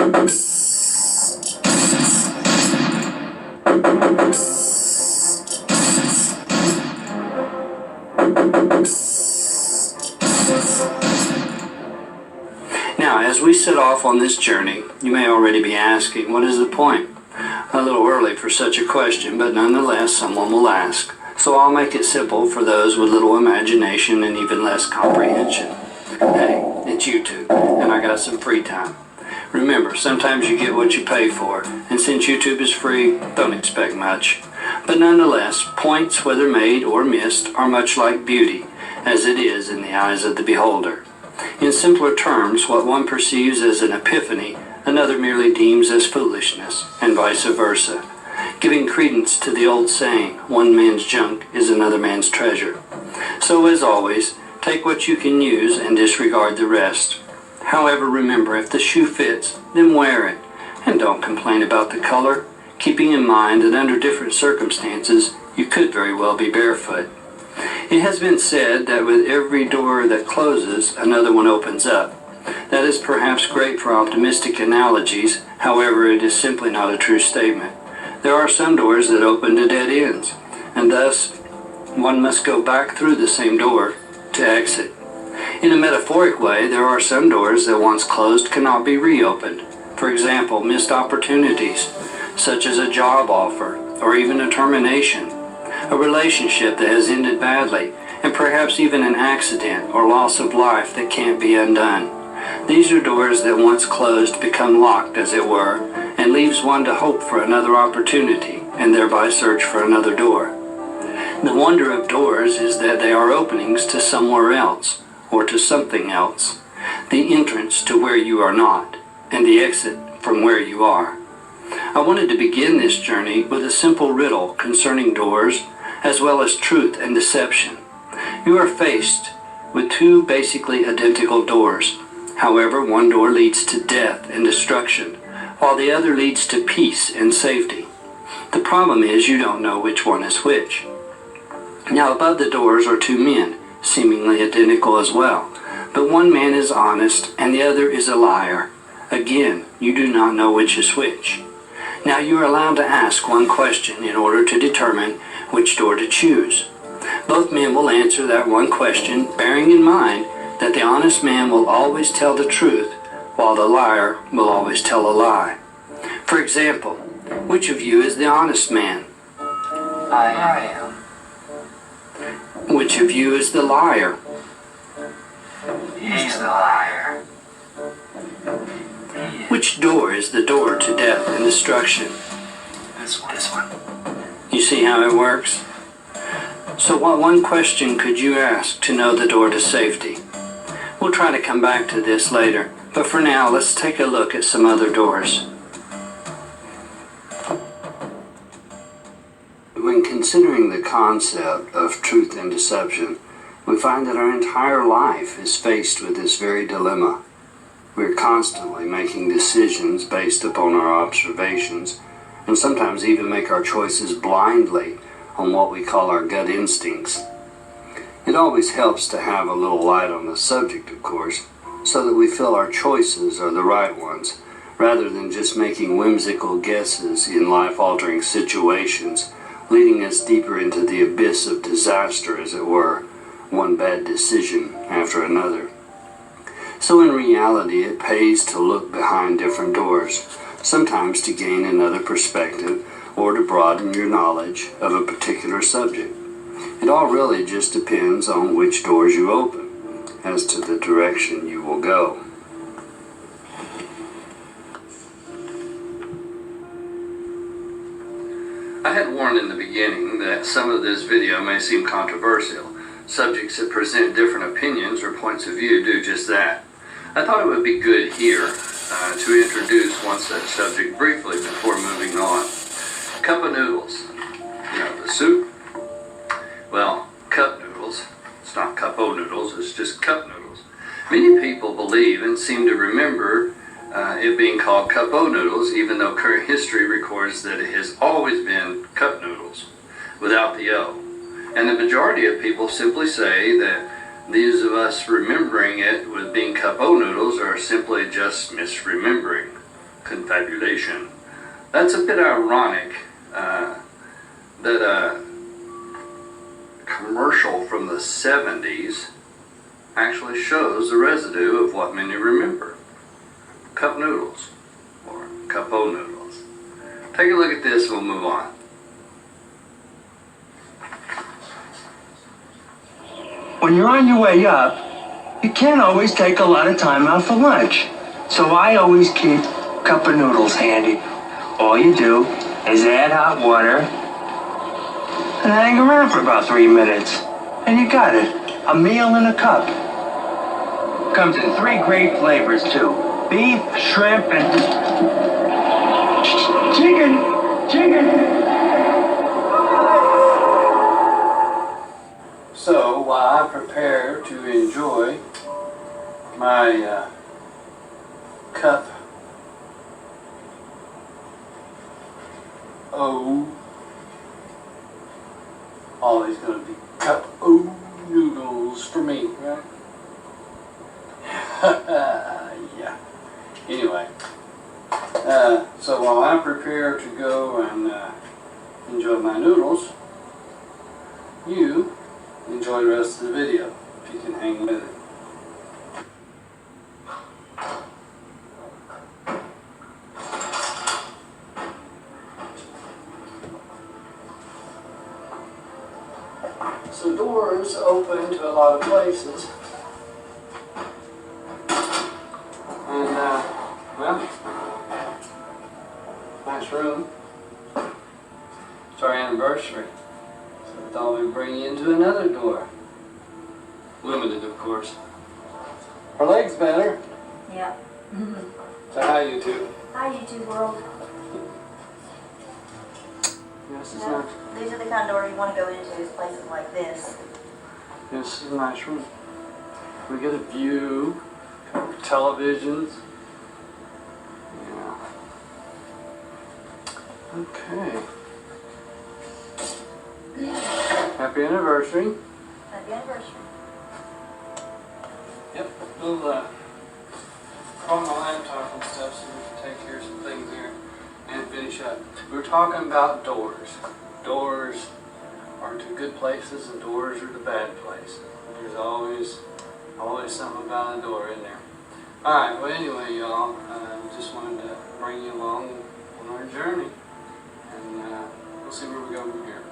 Now, as we set off on this journey, you may already be asking, what is the point? A little early for such a question, but nonetheless someone will ask. So I'll make it simple for those with little imagination and even less comprehension. Hey, it's YouTube, and I got some free time. Remember, sometimes you get what you pay for, and since YouTube is free, don't expect much. But nonetheless, points, whether made or missed, are much like beauty, as it is in the eyes of the beholder. In simpler terms, what one perceives as an epiphany, another merely deems as foolishness, and vice versa, giving credence to the old saying, one man's junk is another man's treasure. So as always, take what you can use and disregard the rest. However, remember, if the shoe fits, then wear it, and don't complain about the color, keeping in mind that under different circumstances, you could very well be barefoot. It has been said that with every door that closes, another one opens up. That is perhaps great for optimistic analogies, however, it is simply not a true statement. There are some doors that open to dead ends, and thus one must go back through the same door to exit. In a metaphoric way, there are some doors that once closed cannot be reopened. For example, missed opportunities, such as a job offer, or even a termination, a relationship that has ended badly, and perhaps even an accident or loss of life that can't be undone. These are doors that once closed become locked, as it were, and leaves one to hope for another opportunity, and thereby search for another door. The wonder of doors is that they are openings to somewhere else, or to something else, the entrance to where you are not, and the exit from where you are. I wanted to begin this journey with a simple riddle concerning doors, as well as truth and deception. You are faced with two basically identical doors. However, one door leads to death and destruction, while the other leads to peace and safety. The problem is you don't know which one is which. Now, above the doors are two men, seemingly identical as well, but one man is honest and the other is a liar. Again, you do not know which is which. Now, you are allowed to ask one question in order to determine which door to choose. Both men will answer that one question, bearing in mind that the honest man will always tell the truth, while the liar will always tell a lie. For example, which of you is the honest man? I am. Which of you is the liar? He's the liar. Which door is the door to death and destruction? This one. You see how it works? So what one question could you ask to know the door to safety? We'll try to come back to this later, but for now, let's take a look at some other doors. When considering the concept of truth and deception, we find that our entire life is faced with this very dilemma. We're constantly making decisions based upon our observations, and sometimes even make our choices blindly on what we call our gut instincts. It always helps to have a little light on the subject, of course, so that we feel our choices are the right ones, rather than just making whimsical guesses in life-altering situations, leading us deeper into the abyss of disaster, as it were, one bad decision after another. So in reality, it pays to look behind different doors, sometimes to gain another perspective or to broaden your knowledge of a particular subject. It all really just depends on which doors you open as to the direction you will go. I had warned in the beginning that some of this video may seem controversial. Subjects that present different opinions or points of view do just that. I thought it would be good here to introduce one such subject briefly before moving on. Cup of noodles. You know, the soup? Well, cup noodles. It's not cup-o noodles, it's just cup noodles. Many people believe and seem to remember it being called cup-o noodles, even though current history records that it has always been cup noodles, without the O. And the majority of people simply say that these of us remembering it with being cup-o noodles are simply just misremembering. tabulation. That's a bit ironic that a commercial from the 70s actually shows the residue of what many remember. Cup noodles, or cup-o noodles. Take a look at this and we'll move on. When you're on your way up, you can't always take a lot of time out for lunch. So I always keep a cup of noodles handy. All you do is add hot water and hang around for about 3 minutes. And you got it. A meal in a cup. Comes in 3 great flavors too. Beef, shrimp, and chicken. So while I prepare to enjoy my cup O, always going to be cup O noodles for me, right? Yeah. Anyway, so while I prepare to go and enjoy my noodles, you enjoy the rest of the video, if you can hang with it. So doors open to a lot of places. And, well, nice room. It's our anniversary. So I thought we'd bring you into another door. Limited, of course. Her leg's better. Yeah. So hi, you two. Hi, YouTube world. Yes, it's Yeah. nice. These are the kind of doors you want to go into, is places like this. This is a nice room. We get a view, televisions. Yeah. Okay. Happy anniversary. Happy anniversary. Yep. We'll call my laptop and stuff so we can take care of some things here and finish up. We were talking about doors. Doors are to good places and doors are to bad places. There's always something about a door in there. Alright, well anyway y'all, just wanted to bring you along on our journey and we'll see where we go from here.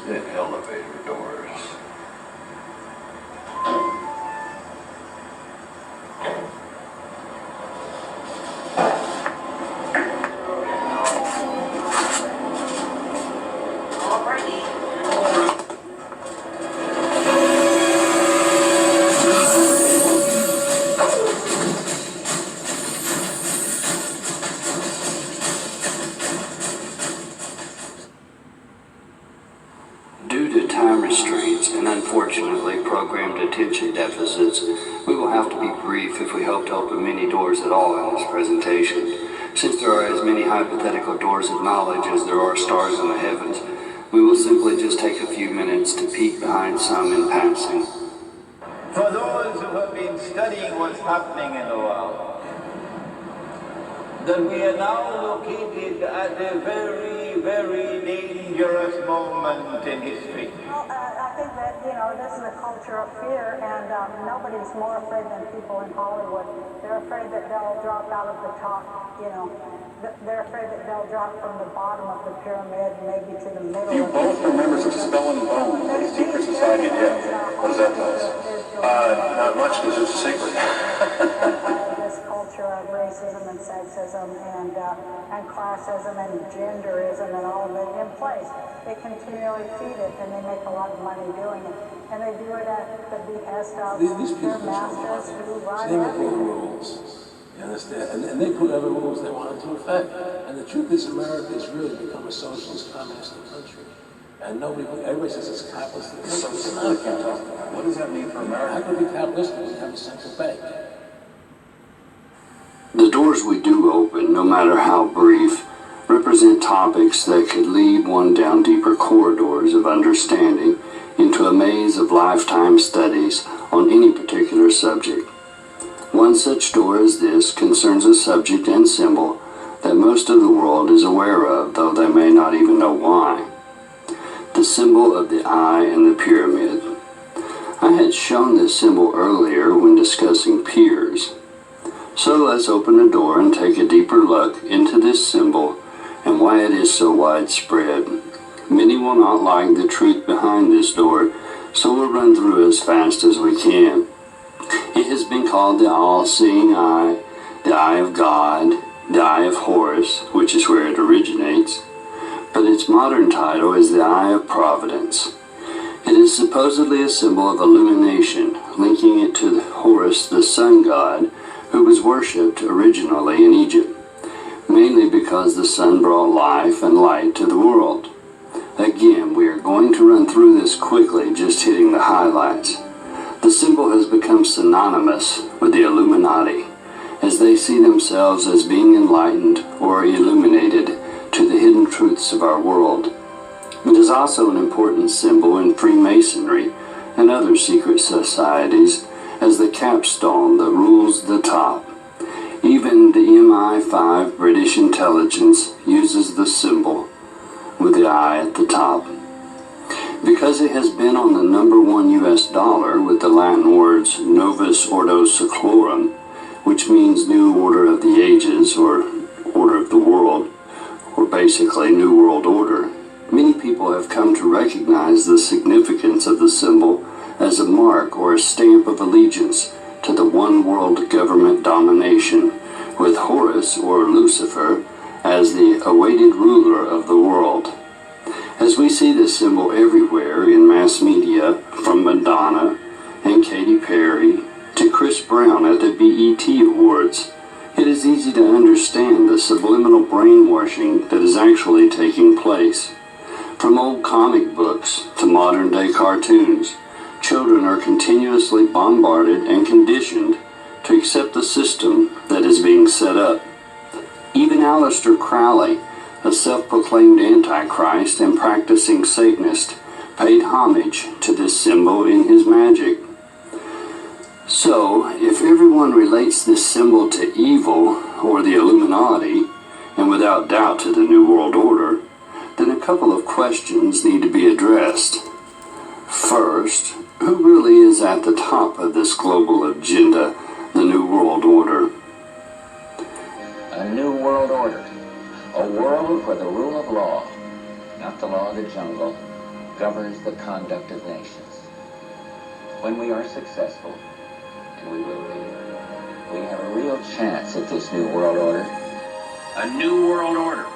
There's the elevator doors. Due to time restraints and unfortunately programmed attention deficits, we will have to be brief if we hope to open many doors at all in this presentation. Since there are as many hypothetical doors of knowledge as there are stars in the heavens, we will simply just take a few minutes to peek behind some in passing. For those who have been studying what's happening in the world, that we are now located at a very, very dangerous moment in history. Well, I think that, this is a culture of fear, and nobody's more afraid than people in Hollywood. They're afraid that they'll drop out of the top, They're afraid that they'll drop from the bottom of the pyramid, maybe to the middle. You both are members of Skull and Bones, a secret society in Yale. What does that tell us? Not much, because it's a secret. This culture of racism and sexism and classism and genderism and all of it in place. They continually feed it, and they make a lot of money doing it. And they do it at the behest of their masters who run They make all the everything. rules. You understand? And they put other rules they want into effect. And the truth is, America has really become a socialist, communist country. And everybody says it's capitalist. It's not a capitalist. What does that mean for America? How can it be capitalist when we have a central bank? The doors we do open, no matter how brief, represent topics that could lead one down deeper corridors understanding into a maze of lifetime studies on any particular subject. One such door as this concerns a subject and symbol that most of the world is aware of, though they may not even know why. The symbol of the eye and the pyramid. I had shown this symbol earlier when discussing piers. So let's open the door and take a deeper look into this symbol and why it is so widespread. Many will not like the truth behind this door, so we'll run through as fast as we can. It has been called the all-seeing eye, the eye of God, the eye of Horus, which is where it originates, but its modern title is the eye of providence. It is supposedly a symbol of illumination, linking it to Horus, the sun god, who was worshipped originally in Egypt, mainly because the sun brought life and light to the world. Again, we are going to run through this quickly, just hitting the highlights. The symbol has become synonymous with the Illuminati, as they see themselves as being enlightened or illuminated to the hidden truths of our world. It is also an important symbol in Freemasonry and other secret societies as the capstone that rules the top. Even the MI5 British intelligence uses the symbol with the eye at the top. Because it has been on the #1 US dollar with the Latin words Novus Ordo Seclorum, which means New Order of the Ages or Order of the World, or basically New World Order, many people have come to recognize the significance of the symbol as a mark or a stamp of allegiance to the one world government domination, with Horus or Lucifer as the awaited ruler of the world. As we see this symbol everywhere in mass media, from Madonna and Katy Perry to Chris Brown at the BET Awards, it is easy to understand the subliminal brainwashing that is actually taking place. From old comic books to modern-day cartoons, children are continuously bombarded and conditioned to accept the system that is being set up. Even Aleister Crowley, a self-proclaimed Antichrist and practicing Satanist, paid homage to this symbol in his magic. So, if everyone relates this symbol to evil or the Illuminati, and without doubt to the New World Order, then a couple of questions need to be addressed. First, who really is at the top of this global agenda, the New World Order? A new world order. A world where the rule of law, not the law of the jungle, governs the conduct of nations. When we are successful, and we will be, we have a real chance at this new world order. A new world order.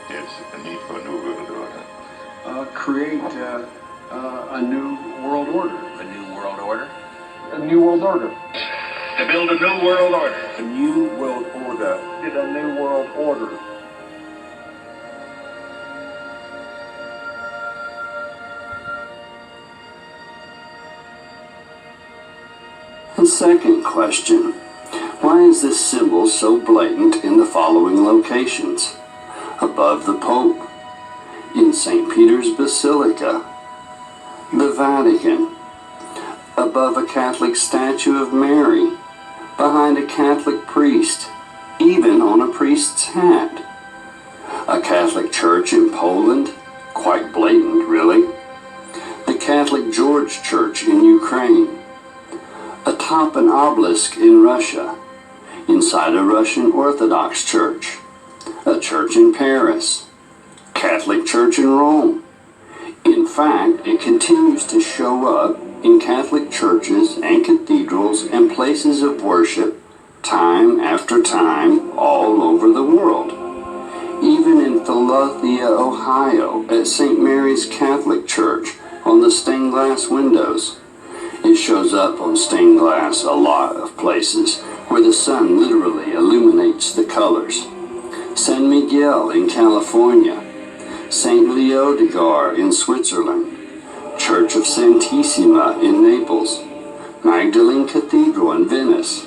Yes, a need for a new world order. Create a new world order. A new world order? A new world order. To build a new world order. A new world order. Did a new world order. And second question, why is this symbol so blatant in the following locations? Above the Pope, in St. Peter's Basilica, the Vatican, above a Catholic statue of Mary, behind a Catholic priest, even on a priest's hat. A Catholic church in Poland, quite blatant really. The Catholic George Church in Ukraine. Atop an obelisk in Russia, inside a Russian Orthodox church. A church in Paris. Catholic church in Rome. In fact, it continues to show up in Catholic churches and cathedrals and places of worship time after time all over the world. Even in Philadelphia, Ohio, at St. Mary's Catholic Church, on the stained glass windows. It shows up on stained glass a lot of places where the sun literally illuminates the colors. San Miguel in California, St. Leodegar in Switzerland, Church of Santissima in Naples, Magdalene Cathedral in Venice,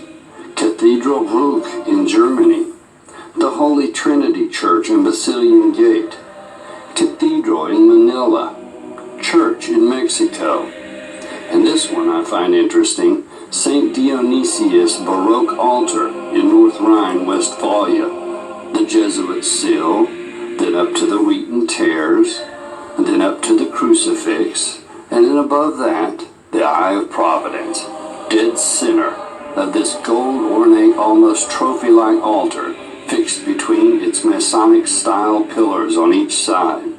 Cathedral Bruck in Germany, the Holy Trinity Church in Basilian Gate, Cathedral in Manila, Church church in Mexico. And this one I find interesting, St. Dionysius Baroque altar in North Rhine-Westphalia, the Jesuit seal, then up to the wheaten tares, and then up to the crucifix, and then above that, the Eye of Providence, dead center of this gold-ornate, almost trophy-like altar fixed between its Masonic-style pillars on each side.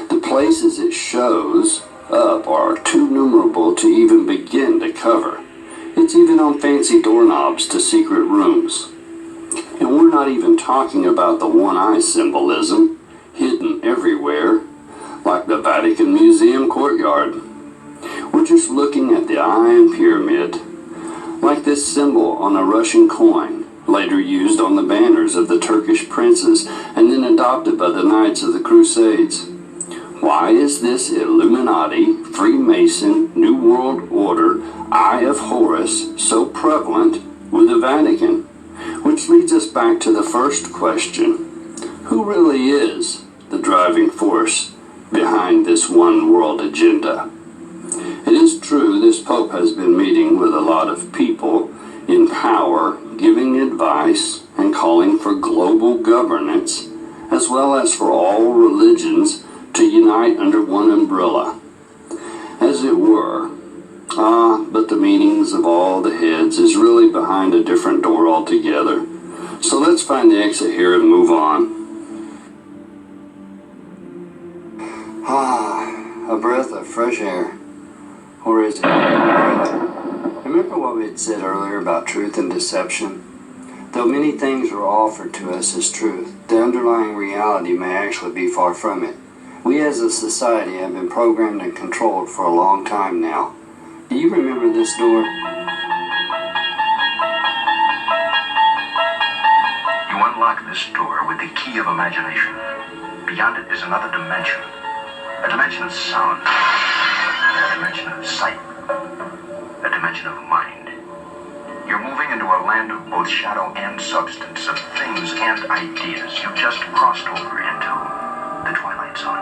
The places it shows up are too numerable to even begin to cover. It's even on fancy doorknobs to secret rooms. And we're not even talking about the one-eye symbolism, hidden everywhere, like the Vatican Museum courtyard. We're just looking at the Iron Pyramid, like this symbol on a Russian coin, later used on the banners of the Turkish princes and then adopted by the Knights of the Crusades. Why is this Illuminati, Freemason, New World Order, Eye of Horus so prevalent with the Vatican? Which leads us back to the first question. Who really is the driving force behind this one world agenda? It is true this Pope has been meeting with a lot of people in power, giving advice and calling for global governance, as well as for all religions to unite under one umbrella, as it were. But the meetings of all the heads is really behind a different door altogether. So let's find the exit here and move on. A breath of fresh air. Or is it? Remember what we had said earlier about truth and deception? Though many things are offered to us as truth, the underlying reality may actually be far from it. We as a society have been programmed and controlled for a long time now. Do you remember this door? You unlock this door with the key of imagination. Beyond it is another dimension. A dimension of sound. A dimension of sight. A dimension of mind. You're moving into a land of both shadow and substance, of things and ideas. You've just crossed over into the Twilight Zone.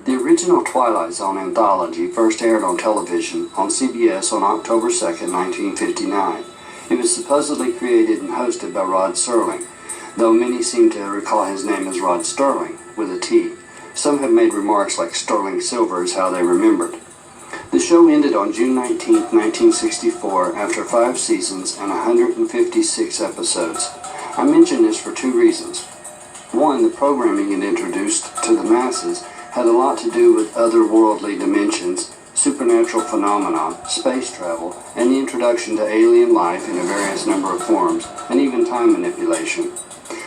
The original Twilight Zone anthology first aired on television on CBS on October 2nd, 1959. It was supposedly created and hosted by Rod Serling, though many seem to recall his name as Rod Sterling, with a T. Some have made remarks like Sterling Silver is how they remembered. The show ended on June 19, 1964, after 5 seasons and 156 episodes. I mention this for 2 reasons. One, the programming it introduced to the masses had a lot to do with otherworldly dimensions, supernatural phenomena, space travel, and the introduction to alien life in a various number of forms, and even time manipulation.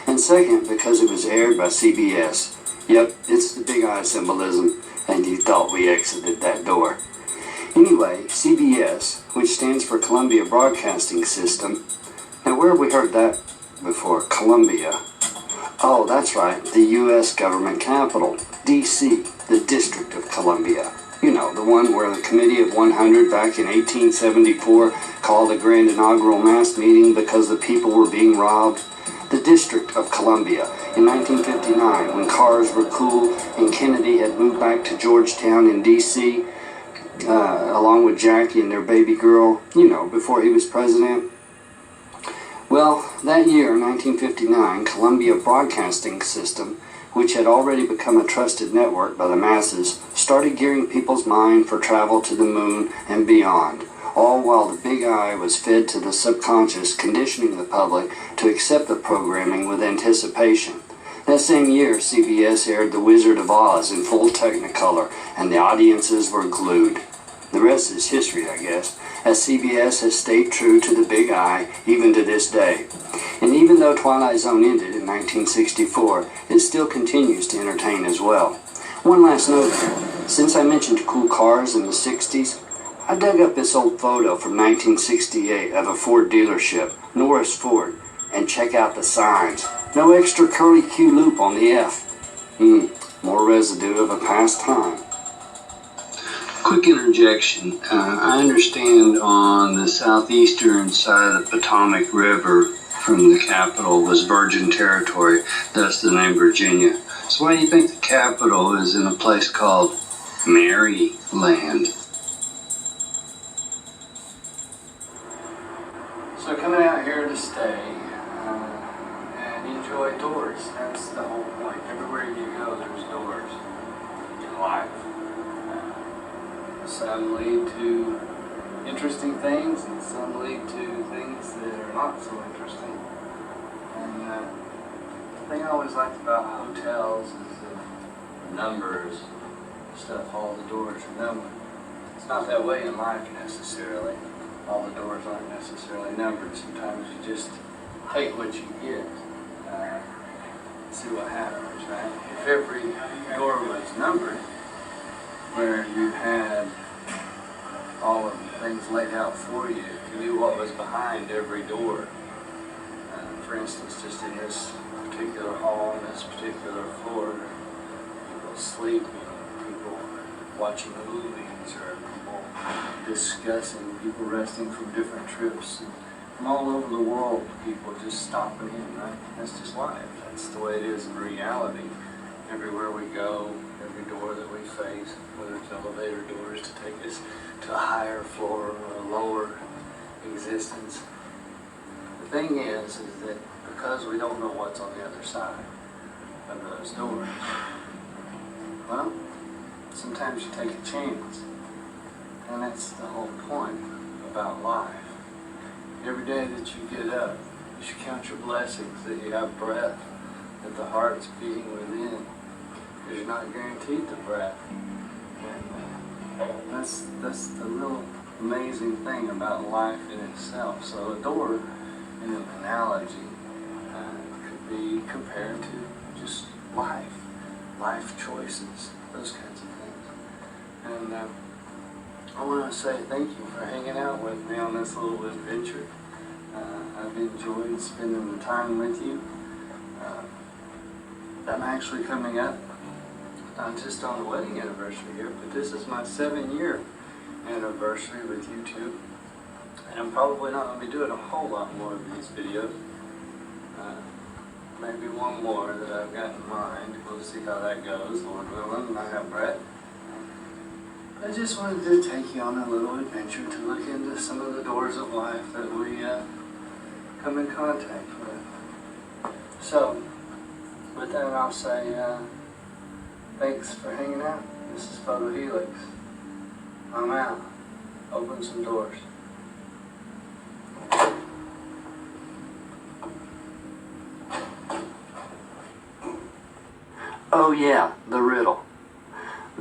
And second, because it was aired by CBS. Yep, it's the big eye symbolism, and you thought we exited that door. Anyway, CBS, which stands for Columbia Broadcasting System. Now, where have we heard that before? Columbia. Oh, that's right, the U.S. government capital, D.C., the District of Columbia. You know, the one where the Committee of 100 back in 1874 called a grand inaugural mass meeting because the people were being robbed. The District of Columbia in 1959, when cars were cool and Kennedy had moved back to Georgetown in D.C., along with Jackie and their baby girl, you know, before he was president. Well, that year, 1959, Columbia Broadcasting System, which had already become a trusted network by the masses, started gearing people's mind for travel to the moon and beyond, all while the big eye was fed to the subconscious, conditioning the public to accept the programming with anticipation. That same year, CBS aired The Wizard of Oz in full Technicolor, and the audiences were glued. The rest is history, I guess, as CBS has stayed true to the big eye even to this day. And even though Twilight Zone ended in 1964, it still continues to entertain as well. One last note here. Since I mentioned cool cars in the 60s, I dug up this old photo from 1968 of a Ford dealership, Norris Ford, and check out the signs. No extra curly Q loop on the F. More residue of a past time. Quick interjection. I understand on the southeastern side of the Potomac River, from the capital was virgin territory, thus the name Virginia. So why do you think the capital is in a place called Maryland? So coming out here to stay and enjoy doors. That's the whole point. Everywhere you go, there's doors in life. Some lead to interesting things, and some lead to things that are not so interesting. And the thing I always liked about hotels is the numbers, stuff, all the doors are numbered. It's not that way in life necessarily. All the doors aren't necessarily numbered. Sometimes you just take what you get, see what happens, right? If every door was numbered, where you had all of the things laid out for you, you knew what was behind every door. For instance, just in this particular hall, on this particular floor, people sleeping, people watching movies, or people discussing, people resting from different trips, and from all over the world, people just stopping in, right? That's just life. That's the way it is in reality. Everywhere we go, every door that we face, whether it's elevator doors to take us to a higher floor or a lower existence. The thing is that because we don't know what's on the other side of those doors, well, sometimes you take a chance. And that's the whole point about life. Every day that you get up, you should count your blessings, that you have breath, that the heart's beating within, because you're not guaranteed the breath. And that's the real amazing thing about life in itself. So a door, in an analogy, could be compared to just life choices, those kinds of things. And I want to say thank you for hanging out with me on this little adventure. I've enjoyed spending the time with you. I'm actually coming up, not just on the wedding anniversary here, but this is my 7-year anniversary with YouTube. And I'm probably not going to be doing a whole lot more of these videos. Maybe one more that I've got in mind. We'll see how that goes, Lord willing, and I have breath. I just wanted to take you on a little adventure to look into some of the doors of life that we come in contact with. So, with that, I'll say thanks for hanging out. This is Photohelix. I'm out. Open some doors. Oh yeah, the riddle.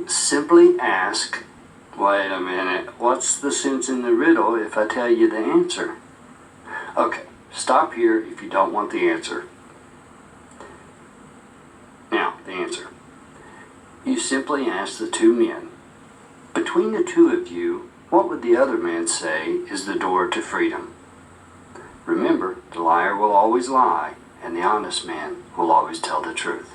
Simply ask, wait a minute, what's the sense in the riddle if I tell you the answer? Okay, stop here if you don't want the answer. Now, the answer. You simply ask the two men, between the two of you, what would the other man say is the door to freedom? Remember, the liar will always lie, and the honest man will always tell the truth.